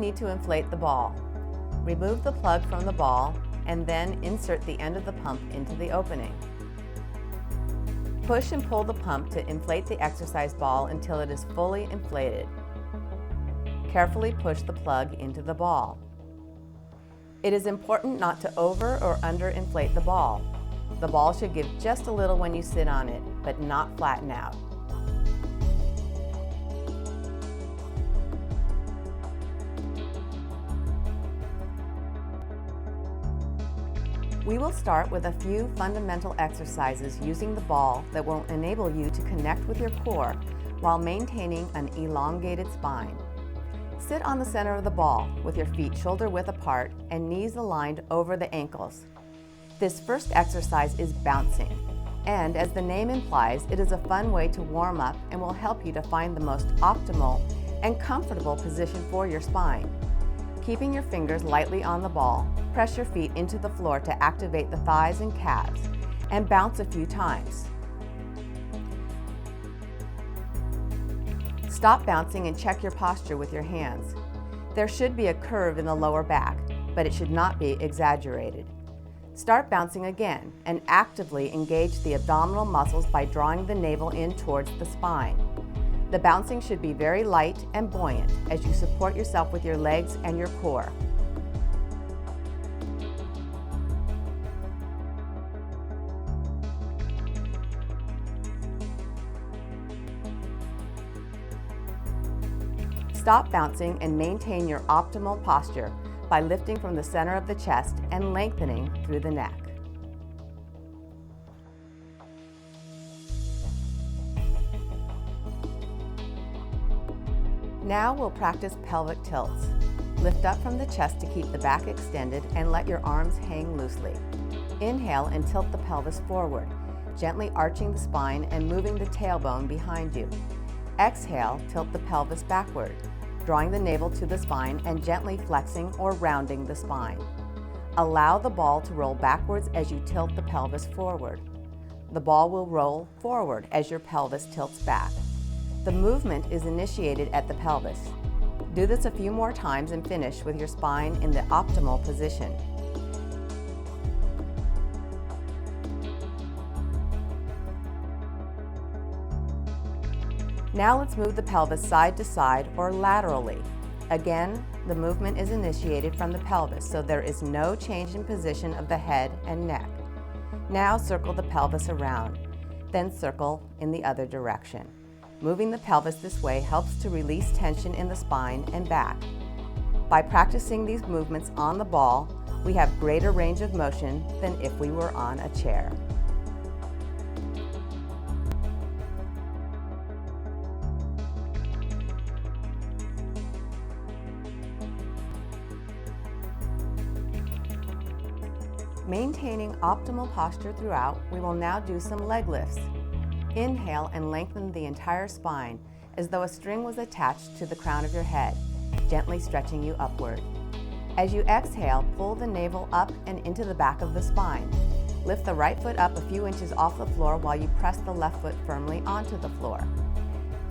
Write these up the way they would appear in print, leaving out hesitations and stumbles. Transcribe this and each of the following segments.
need to inflate the ball. Remove the plug from the ball and then insert the end of the pump into the opening. Push and pull the pump to inflate the exercise ball until it is fully inflated. Carefully push the plug into the ball. It is important not to over or under inflate the ball. The ball should give just a little when you sit on it, but not flatten out. We will start with a few fundamental exercises using the ball that will enable you to connect with your core while maintaining an elongated spine. Sit on the center of the ball with your feet shoulder width apart and knees aligned over the ankles. This first exercise is bouncing, and as the name implies, it is a fun way to warm up and will help you to find the most optimal and comfortable position for your spine. Keeping your fingers lightly on the ball, press your feet into the floor to activate the thighs and calves, and bounce a few times. Stop bouncing and check your posture with your hands. There should be a curve in the lower back, but it should not be exaggerated. Start bouncing again and actively engage the abdominal muscles by drawing the navel in towards the spine. The bouncing should be very light and buoyant as you support yourself with your legs and your core. Stop bouncing and maintain your optimal posture by lifting from the center of the chest and lengthening through the neck. Now we'll practice pelvic tilts. Lift up from the chest to keep the back extended and let your arms hang loosely. Inhale and tilt the pelvis forward, gently arching the spine and moving the tailbone behind you. Exhale, tilt the pelvis backward, drawing the navel to the spine and gently flexing or rounding the spine. Allow the ball to roll backwards as you tilt the pelvis forward. The ball will roll forward as your pelvis tilts back. The movement is initiated at the pelvis. Do this a few more times and finish with your spine in the optimal position. Now let's move the pelvis side to side or laterally. Again, the movement is initiated from the pelvis, so there is no change in position of the head and neck. Now circle the pelvis around, then circle in the other direction. Moving the pelvis this way helps to release tension in the spine and back. By practicing these movements on the ball, we have greater range of motion than if we were on a chair. Maintaining optimal posture throughout, we will now do some leg lifts. Inhale and lengthen the entire spine as though a string was attached to the crown of your head, gently stretching you upward. As you exhale, pull the navel up and into the back of the spine. Lift the right foot up a few inches off the floor while you press the left foot firmly onto the floor.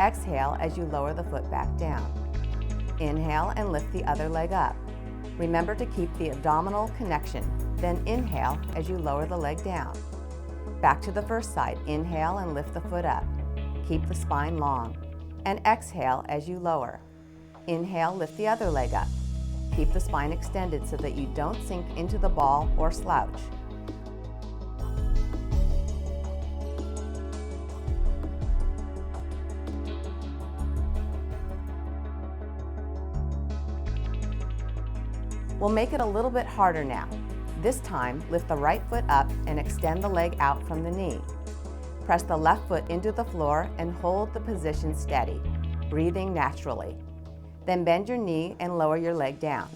Exhale as you lower the foot back down. Inhale and lift the other leg up. Remember to keep the abdominal connection. Then inhale as you lower the leg down. Back to the first side. Inhale and lift the foot up. Keep the spine long. And exhale as you lower. Inhale, lift the other leg up. Keep the spine extended so that you don't sink into the ball or slouch. We'll make it a little bit harder now. This time, lift the right foot up and extend the leg out from the knee. Press the left foot into the floor and hold the position steady, breathing naturally. Then bend your knee and lower your leg down.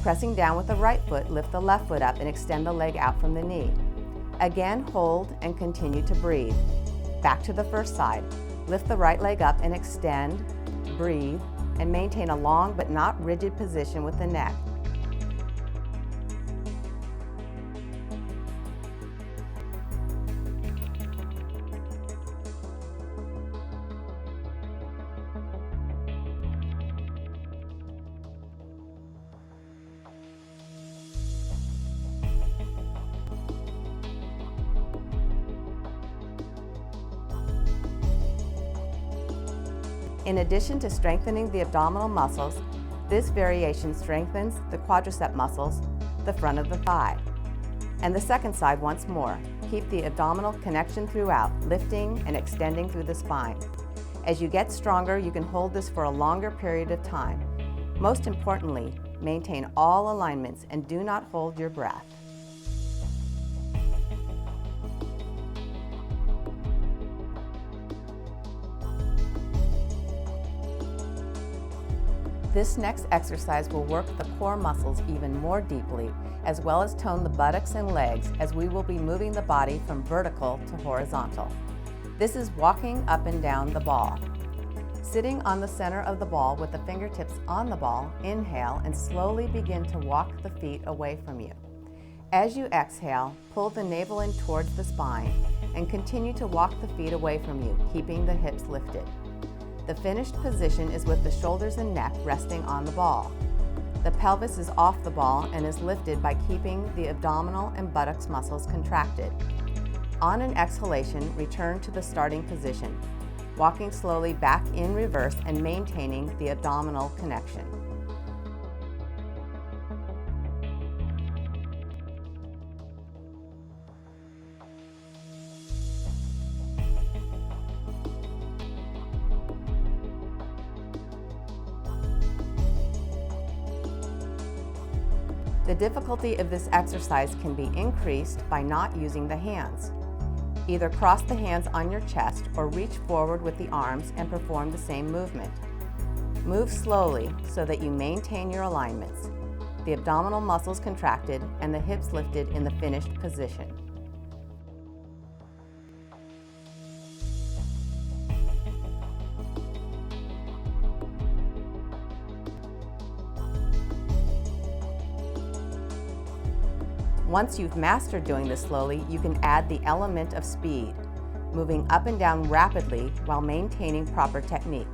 Pressing down with the right foot, lift the left foot up and extend the leg out from the knee. Again, hold and continue to breathe. Back to the first side. Lift the right leg up and extend, breathe, and maintain a long but not rigid position with the neck. In addition to strengthening the abdominal muscles, this variation strengthens the quadricep muscles, the front of the thigh. And the second side once more. Keep the abdominal connection throughout, lifting and extending through the spine. As you get stronger, you can hold this for a longer period of time. Most importantly, maintain all alignments and do not hold your breath. This next exercise will work the core muscles even more deeply, as well as tone the buttocks and legs, as we will be moving the body from vertical to horizontal. This is walking up and down the ball. Sitting on the center of the ball with the fingertips on the ball, inhale and slowly begin to walk the feet away from you. As you exhale, pull the navel in towards the spine and continue to walk the feet away from you, keeping the hips lifted. The finished position is with the shoulders and neck resting on the ball. The pelvis is off the ball and is lifted by keeping the abdominal and buttocks muscles contracted. On an exhalation, return to the starting position, walking slowly back in reverse and maintaining the abdominal connection. The difficulty of this exercise can be increased by not using the hands. Either cross the hands on your chest or reach forward with the arms and perform the same movement. Move slowly so that you maintain your alignments, the abdominal muscles contracted and the hips lifted in the finished position. Once you've mastered doing this slowly, you can add the element of speed, moving up and down rapidly while maintaining proper technique.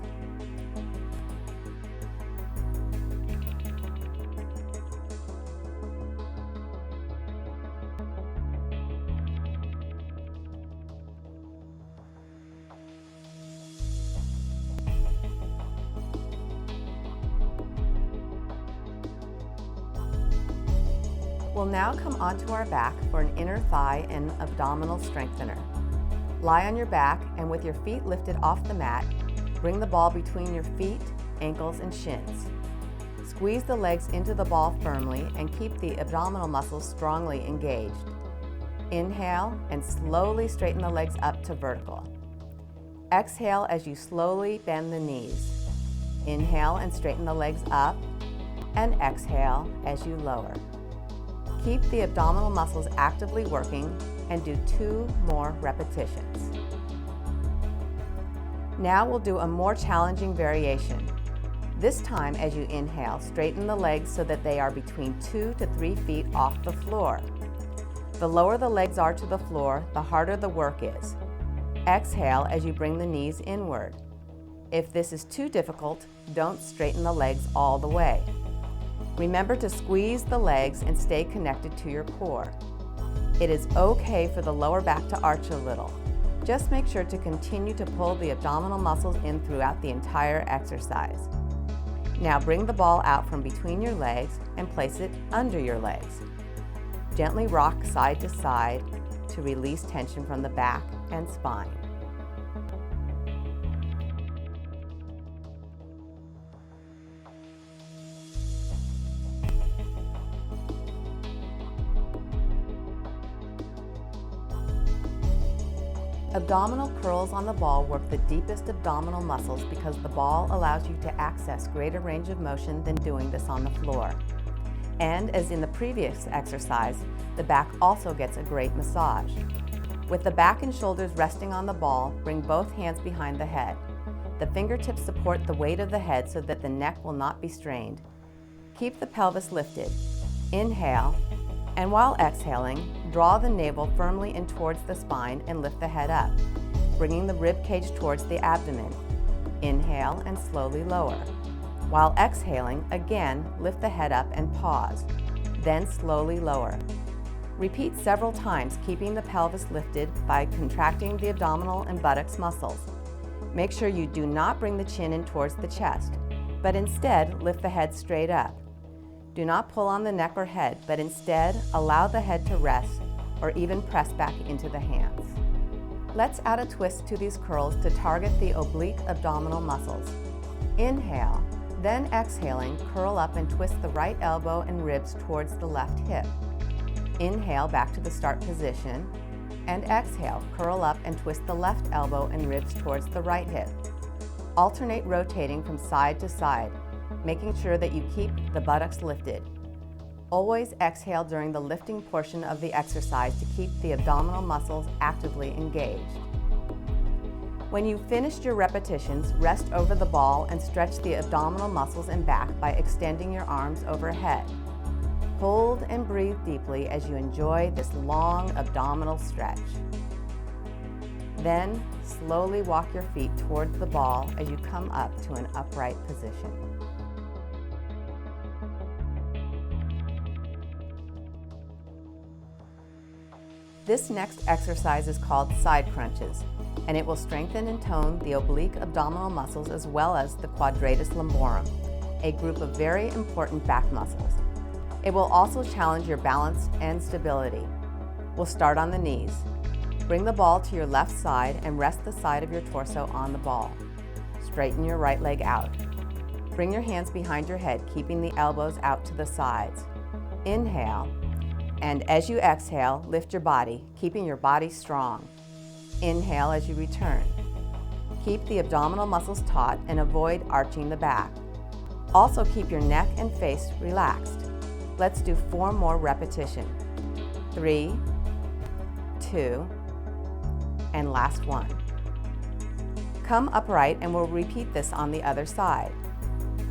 We'll now come onto our back for an inner thigh and abdominal strengthener. Lie on your back and with your feet lifted off the mat, bring the ball between your feet, ankles, and shins. Squeeze the legs into the ball firmly and keep the abdominal muscles strongly engaged. Inhale and slowly straighten the legs up to vertical. Exhale as you slowly bend the knees. Inhale and straighten the legs up, and exhale as you lower. Keep the abdominal muscles actively working and do 2 more repetitions. Now we'll do a more challenging variation. This time, as you inhale, straighten the legs so that they are between 2 to 3 feet off the floor. The lower the legs are to the floor, the harder the work is. Exhale as you bring the knees inward. If this is too difficult, don't straighten the legs all the way. Remember to squeeze the legs and stay connected to your core. It is okay for the lower back to arch a little. Just make sure to continue to pull the abdominal muscles in throughout the entire exercise. Now bring the ball out from between your legs and place it under your legs. Gently rock side to side to release tension from the back and spine. Abdominal curls on the ball work the deepest abdominal muscles because the ball allows you to access greater range of motion than doing this on the floor. And as in the previous exercise, the back also gets a great massage. With the back and shoulders resting on the ball, bring both hands behind the head. The fingertips support the weight of the head so that the neck will not be strained. Keep the pelvis lifted. Inhale, and while exhaling, draw the navel firmly in towards the spine and lift the head up, bringing the rib cage towards the abdomen. Inhale and slowly lower. While exhaling, again, lift the head up and pause, then slowly lower. Repeat several times, keeping the pelvis lifted by contracting the abdominal and buttocks muscles. Make sure you do not bring the chin in towards the chest, but instead lift the head straight up. Do not pull on the neck or head, but instead allow the head to rest or even press back into the hands. Let's add a twist to these curls to target the oblique abdominal muscles. Inhale, then exhaling, curl up and twist the right elbow and ribs towards the left hip. Inhale back to the start position, and exhale, curl up and twist the left elbow and ribs towards the right hip. Alternate rotating from side to side, making sure that you keep the buttocks lifted. Always exhale during the lifting portion of the exercise to keep the abdominal muscles actively engaged. When you've finished your repetitions, rest over the ball and stretch the abdominal muscles and back by extending your arms overhead. Hold and breathe deeply as you enjoy this long abdominal stretch. Then, slowly walk your feet towards the ball as you come up to an upright position. This next exercise is called side crunches, and it will strengthen and tone the oblique abdominal muscles as well as the quadratus lumborum, a group of very important back muscles. It will also challenge your balance and stability. We'll start on the knees. Bring the ball to your left side and rest the side of your torso on the ball. Straighten your right leg out. Bring your hands behind your head, keeping the elbows out to the sides. Inhale. And as you exhale, lift your body, keeping your body strong. Inhale as you return. Keep the abdominal muscles taut and avoid arching the back. Also keep your neck and face relaxed. Let's do 4 more repetitions. 3, 2, and last one. Come upright and we'll repeat this on the other side.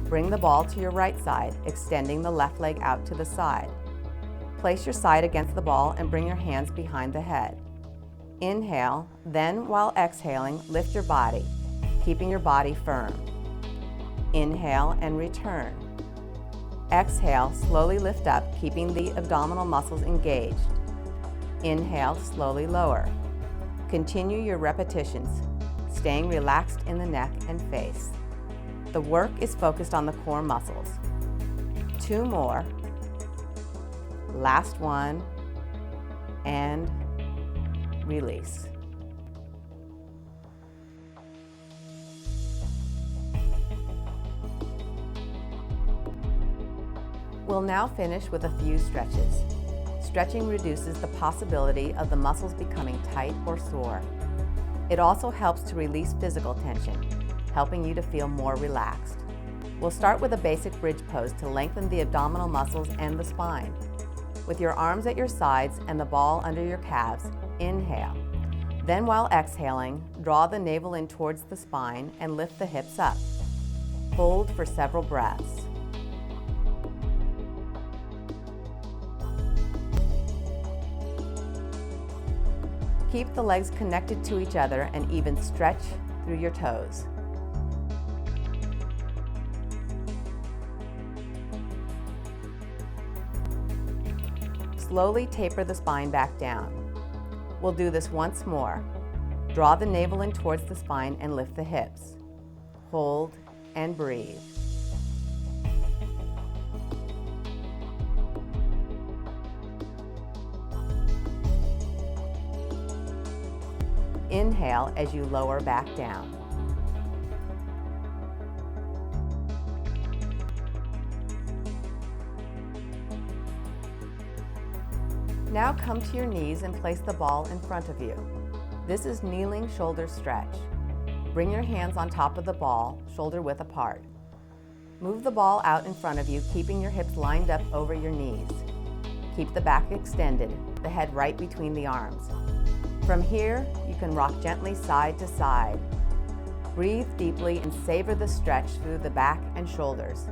Bring the ball to your right side, extending the left leg out to the side. Place your side against the ball and bring your hands behind the head. Inhale, then while exhaling, lift your body, keeping your body firm. Inhale and return. Exhale, slowly lift up, keeping the abdominal muscles engaged. Inhale, slowly lower. Continue your repetitions, staying relaxed in the neck and face. The work is focused on the core muscles. 2 more. Last one, and release. We'll now finish with a few stretches. Stretching reduces the possibility of the muscles becoming tight or sore. It also helps to release physical tension, helping you to feel more relaxed. We'll start with a basic bridge pose to lengthen the abdominal muscles and the spine. With your arms at your sides and the ball under your calves, inhale. Then while exhaling, draw the navel in towards the spine and lift the hips up. Hold for several breaths. Keep the legs connected to each other and even stretch through your toes. Slowly taper the spine back down. We'll do this once more. Draw the navel in towards the spine and lift the hips. Hold and breathe. Inhale as you lower back down. Now come to your knees and place the ball in front of you. This is kneeling shoulder stretch. Bring your hands on top of the ball, shoulder width apart. Move the ball out in front of you, keeping your hips lined up over your knees. Keep the back extended, the head right between the arms. From here, you can rock gently side to side. Breathe deeply and savor the stretch through the back and shoulders.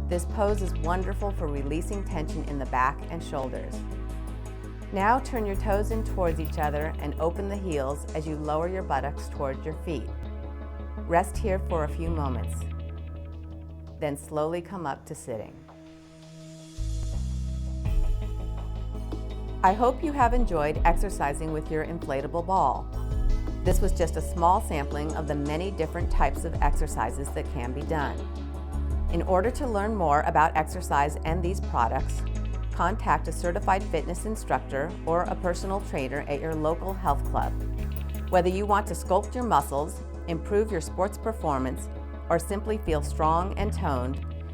This pose is wonderful for releasing tension in the back and shoulders. Now turn your toes in towards each other and open the heels as you lower your buttocks towards your feet. Rest here for a few moments. Then slowly come up to sitting. I hope you have enjoyed exercising with your inflatable ball. This was just a small sampling of the many different types of exercises that can be done. In order to learn more about exercise and these products, contact a certified fitness instructor or a personal trainer at your local health club. Whether you want to sculpt your muscles, improve your sports performance, or simply feel strong and toned,